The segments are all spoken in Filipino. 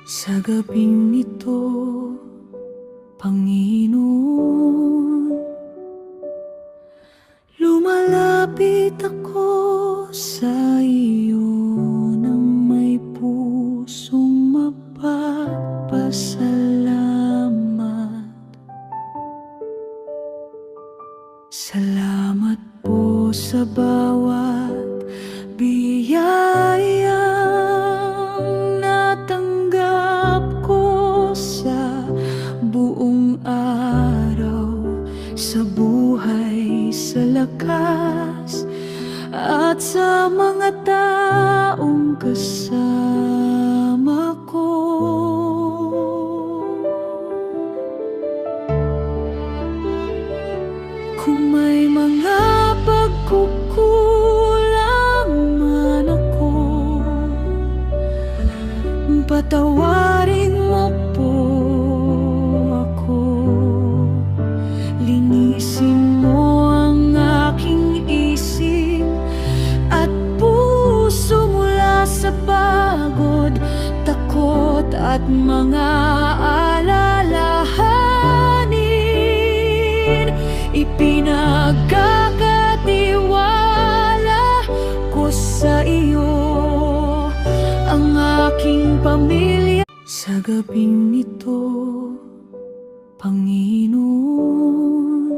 Sa gabing ito, Panginoon, lumalapit ako sa iyo nang may pusong mapagpasalamat. Salamat po sa bawat biyayang natanggap ko sa buong araw, sa buhay, sa lakas, at sa mga taong kasama ko. Kung may mga pagkukulang man ako, patawarin mo po ako. Linisin mo ang aking isip at puso mula sa pagod, takot at mga alalahanin. Ipinagkakatiwala ko sa iyo ang aking pamilya. Sa gabing ito, Panginoon,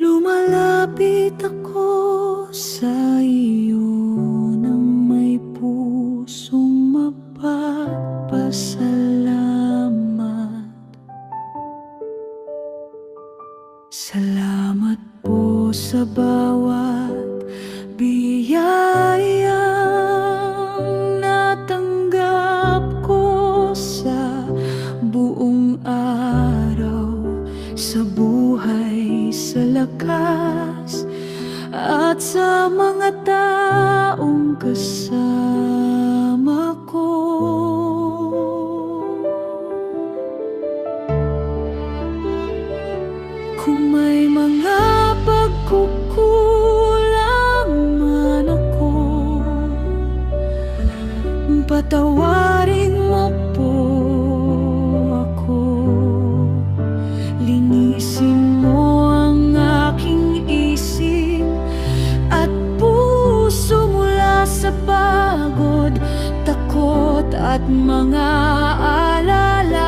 lumalapit ako sa iyo nang may pusong mapagpasalamat. Salamat po sa bawat biyayang natanggap ko sa buong araw, sa buhay, sa lakas, at sa mga taong kasama ko. Kung may mga pagkukulang man ako, patawarin mo po ako. Linisin mo ang aking isip at puso mula sa pagod, takot at mga alala.